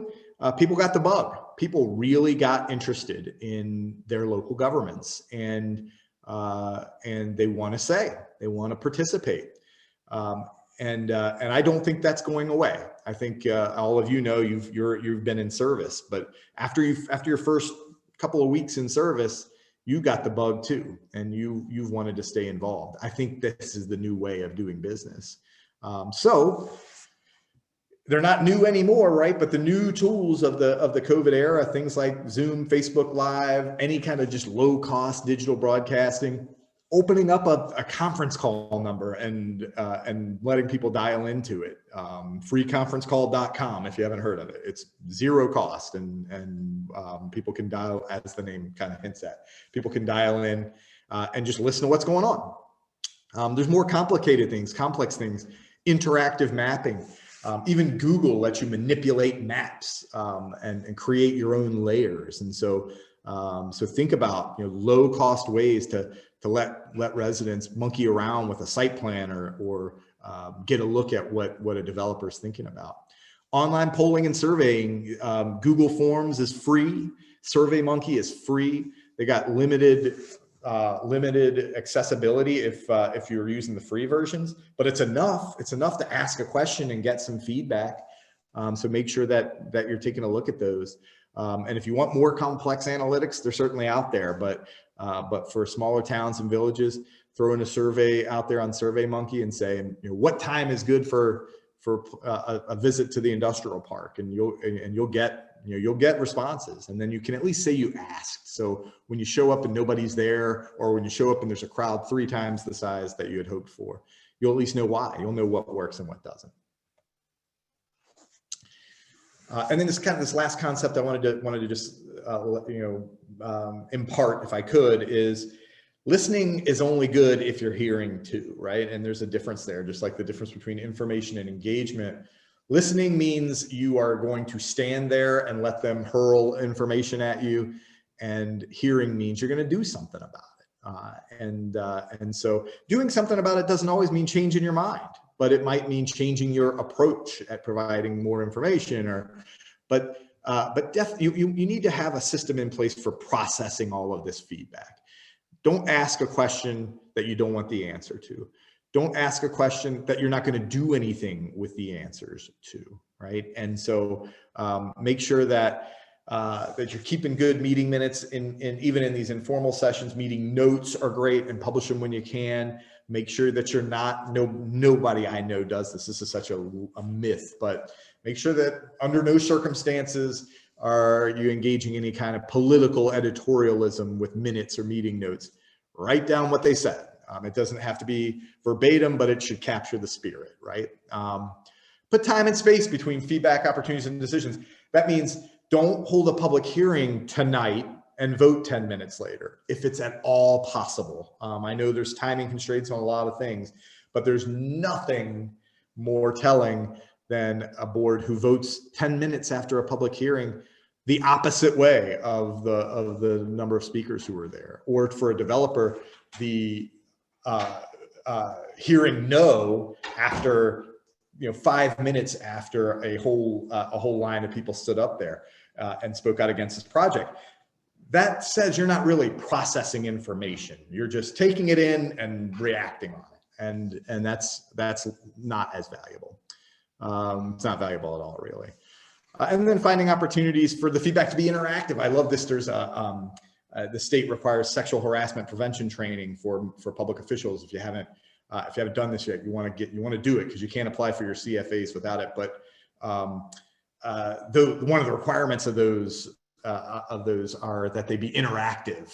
Speaker 2: people got the bug. People really got interested in their local governments, and they want to say, they want to participate. And I don't think that's going away. I think all of you've been in service, but after your first couple of weeks in service, you got the bug too, and you've wanted to stay involved. I think this is the new way of doing business. So they're not new anymore, right? But the new tools of the COVID era, things like Zoom, Facebook Live, any kind of just low cost digital broadcasting, opening up a conference call number and letting people dial into it. Freeconferencecall.com, if you haven't heard of it. It's zero cost, and people can dial, as the name kind of hints at. People can dial in and just listen to what's going on. There's more complicated things, complex things, interactive mapping. Even Google lets you manipulate maps and create your own layers. And so think about low cost ways to let residents monkey around with a site plan or get a look at what a developer is thinking about. Online polling and surveying, Google Forms is free. SurveyMonkey is free. They got limited accessibility if you're using the free versions, but it's enough to ask a question and get some feedback. So make sure that you're taking a look at those. And if you want more complex analytics, they're certainly out there, but for smaller towns and villages, throw in a survey out there on SurveyMonkey and say, what time is good for a visit to the industrial park, and you'll get responses, and then you can at least say you asked. So when you show up and nobody's there, or when you show up and there's a crowd 3 times the size that you had hoped for, you'll at least know why. You'll know what works and what doesn't. And then this last concept I wanted to just impart, if I could, is listening is only good if you're hearing too, right? And there's a difference there, just like the difference between information and engagement. Listening means you are going to stand there and let them hurl information at you, and hearing means you're going to do something about it. And so doing something about it doesn't always mean changing your mind, but it might mean changing your approach at providing more information. But you need to have a system in place for processing all of this feedback. Don't ask a question that you don't want the answer to. Don't ask a question that you're not going to do anything with the answers to, right? And so make sure that you're keeping good meeting minutes even in these informal sessions. Meeting notes are great, and publish them when you can. Make sure that you're not, nobody I know does this. This is such a myth, but make sure that under no circumstances are you engaging any kind of political editorialism with minutes or meeting notes. Write down what they said. It doesn't have to be verbatim, but it should capture the spirit, right? Put time and space between feedback opportunities and decisions. That means don't hold a public hearing tonight and vote 10 minutes later, if it's at all possible. I know there's timing constraints on a lot of things, but there's nothing more telling than a board who votes 10 minutes after a public hearing the opposite way of the number of speakers who were there. Or for a developer, the hearing no after 5 minutes after a whole line of people stood up there and spoke out against this project. that says you're not really processing information. You're just taking it in and reacting on it. And that's not as valuable. It's not valuable at all, really. And then finding opportunities for the feedback to be interactive. I love this. There's the state requires sexual harassment prevention training for public officials. If you haven't done this yet, you want to do it, because you can't apply for your CFAs without it. But one of the requirements of those are that they be interactive.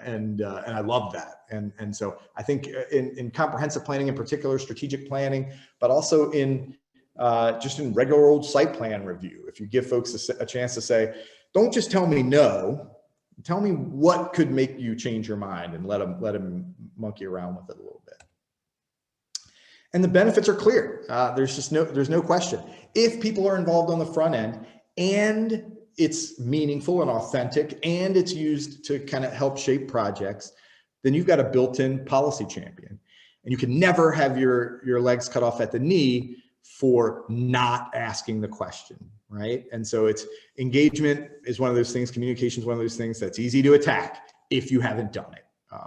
Speaker 2: And I love that. And so I think in comprehensive planning in particular, strategic planning, but also in just in regular old site plan review, if you give folks a chance to say, don't just tell me no, tell me what could make you change your mind, and let them monkey around with it a little bit. And the benefits are clear. There's no question. If people are involved on the front end and it's meaningful and authentic and it's used to kind of help shape projects, then you've got a built-in policy champion. And you can never have your legs cut off at the knee for not asking the question, right? And so it's engagement is one of those things, communication is one of those things that's easy to attack if you haven't done it.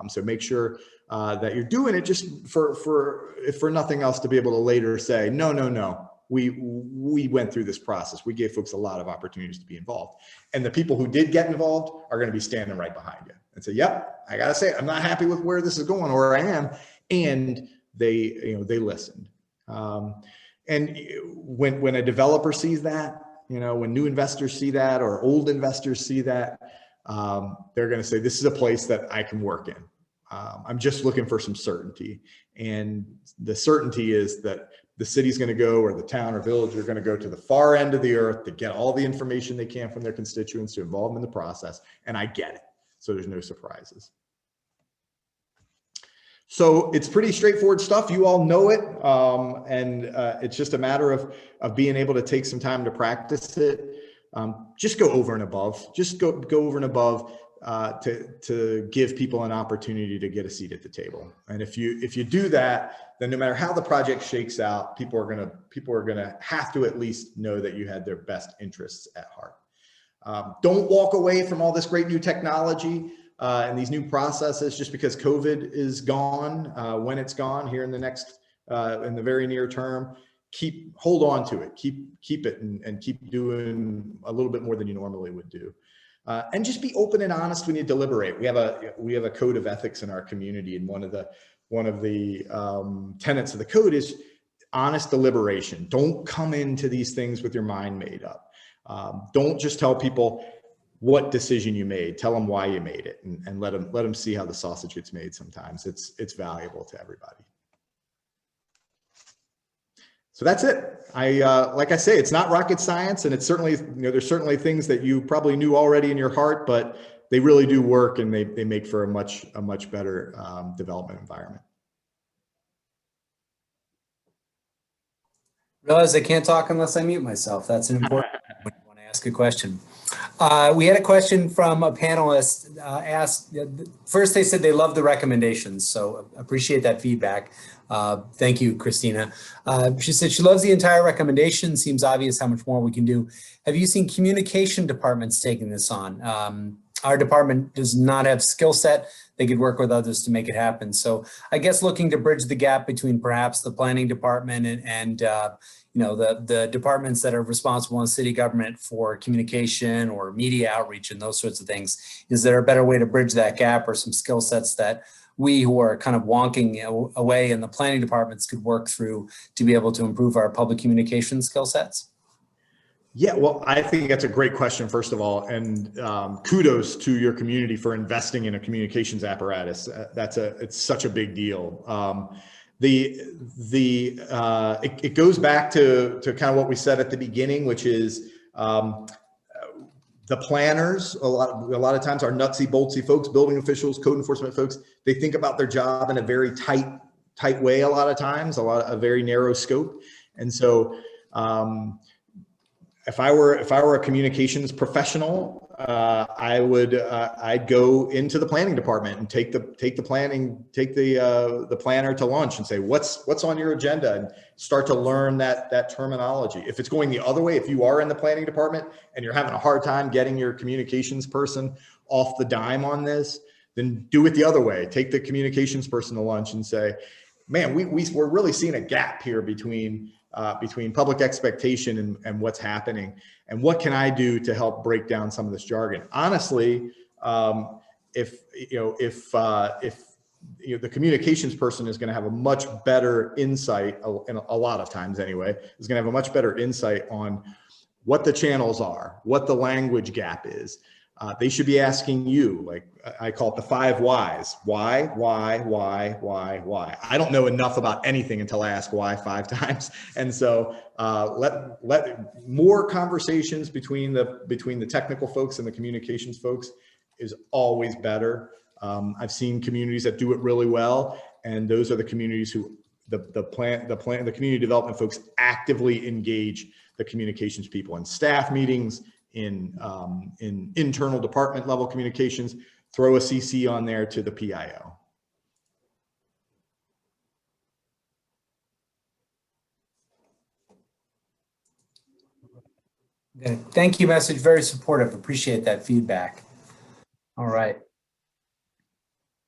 Speaker 2: So make sure that you're doing it just for nothing else, to be able to later say, no, we went through this process. We gave folks a lot of opportunities to be involved. And the people who did get involved are going to be standing right behind you and say, yep, I got to say, I'm not happy with where this is going, or I am. And they listened. And when a developer sees that, when new investors see that, or old investors see that, they're going to say, this is a place that I can work in. I'm just looking for some certainty. And the certainty is that the city's going to go, or the town or village are going to go to the far end of the earth to get all the information they can from their constituents, to involve them in the process. And I get it. So there's no surprises. So it's pretty straightforward stuff. You all know it. And it's just a matter of being able to take some time to practice it. Just go over and above. Just go over and above to give people an opportunity to get a seat at the table. And if you do that, then no matter how the project shakes out, people are gonna have to at least know that you had their best interests at heart. Don't walk away from all this great new technology and these new processes just because COVID is gone. When it's gone here in the very near term, hold on to it, keep it, and keep doing a little bit more than you normally would do. And just be open and honest when you deliberate. We have a code of ethics in our community, and one of the tenets of the code is honest deliberation. Don't come into these things with your mind made up. Don't just tell people what decision you made. Tell them why you made it, and let them see how the sausage gets made. Sometimes it's valuable to everybody. So that's it. Like I say, it's not rocket science, and it's certainly, there's certainly things that you probably knew already in your heart, but they really do work, and they make for a much better development environment.
Speaker 1: Realize I can't talk unless I mute myself. That's an important when you want to ask a question. We had a question from a panelist asked, first they said they love the recommendations, so appreciate that feedback. Thank you, Christina. She said she loves the entire recommendation, seems obvious how much more we can do. Have you seen communication departments taking this on? Our department does not have skill set. They could work with others to make it happen. So I guess looking to bridge the gap between perhaps the planning department and the departments that are responsible in city government for communication or media outreach and those sorts of things. Is there a better way to bridge that gap, or some skill sets that we who are kind of wonking away in the planning departments could work through to be able to improve our public communication skill sets?
Speaker 2: Yeah, well, I think that's a great question, first of all, and kudos to your community for investing in a communications apparatus. It's such a big deal. It goes back to kind of what we said at the beginning, which is the planners. A lot of times, our nutsy boltsy folks, building officials, code enforcement folks, they think about their job in a very tight way. A lot of times, a very narrow scope, and so. If I were a communications professional, I'd go into the planning department and take the planner to lunch and say, what's on your agenda, and start to learn that terminology. If it's going the other way, if you are in the planning department and you're having a hard time getting your communications person off the dime on this, then do it the other way. Take the communications person to lunch and say, man, we're really seeing a gap here between public expectation and what's happening, and what can I do to help break down some of this jargon. Honestly, if the communications person is going to have a much better insight, and a lot of times anyway, is going to have a much better insight on what the channels are, what the language gap is. They should be asking you, like I call it the 5 whys. Why? I don't know enough about anything until I ask why 5 times. And so let more conversations between the technical folks and the communications folks is always better. I've seen communities that do it really well, and those are the communities who the community development folks actively engage the communications people in staff meetings, in internal department level communications. Throw a CC on there to the PIO.
Speaker 1: Okay. Thank you, message. Very supportive. Appreciate that feedback. All right.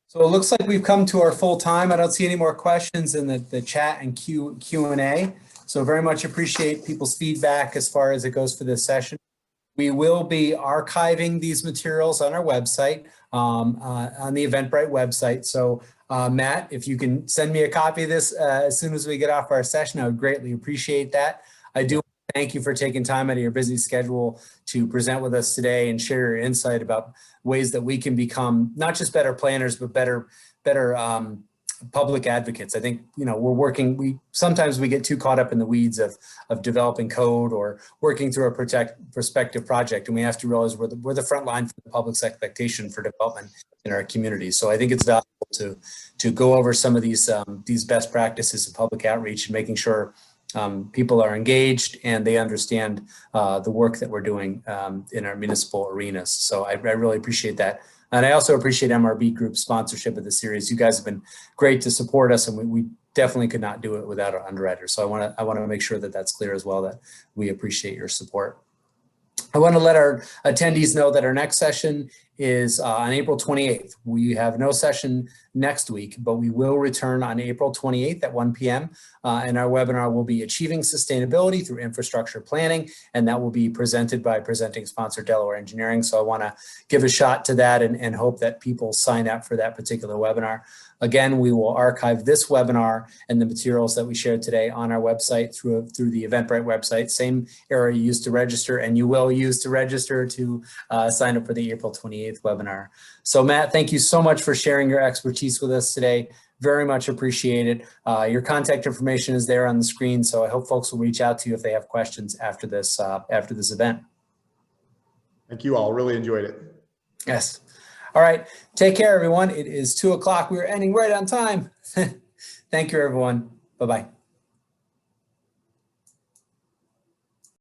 Speaker 1: So it looks like we've come to our full time. I don't see any more questions in the chat and Q&A. So very much appreciate people's feedback as far as it goes for this session. We will be archiving these materials on our website, on the Eventbrite website. So Matt, if you can send me a copy of this as soon as we get off our session, I would greatly appreciate that. I do thank you for taking time out of your busy schedule to present with us today and share your insight about ways that we can become not just better planners, but better public advocates. I think, sometimes we get too caught up in the weeds of developing code or working through a prospective project, and we have to realize we're the front line for the public's expectation for development in our community. So I think it's valuable to go over some of these best practices of public outreach and making sure people are engaged and they understand the work that we're doing in our municipal arenas. So I really appreciate that. And I also appreciate MRB Group's sponsorship of the series. You guys have been great to support us, and we definitely could not do it without our underwriters. So I want to make sure that that's clear as well, that we appreciate your support. I want to let our attendees know that our next session is on April 28th. We have no session next week, but we will return on April 28th at 1 p.m. And our webinar will be Achieving Sustainability Through Infrastructure Planning, and that will be presented by presenting sponsor Delaware Engineering. So I want to give a shot to that and hope that people sign up for that particular webinar. Again, we will archive this webinar and the materials that we shared today on our website through the Eventbrite website, same area you used to register, and you will use to register to sign up for the April 28th webinar. So Matt, thank you so much for sharing your expertise with us today. Very much appreciated. Your contact information is there on the screen, so I hope folks will reach out to you if they have questions after this event.
Speaker 2: Thank you all. Really enjoyed it.
Speaker 1: Yes. All right. Take care, everyone. It is 2 o'clock. We're ending right on time. Thank you, everyone. Bye-bye.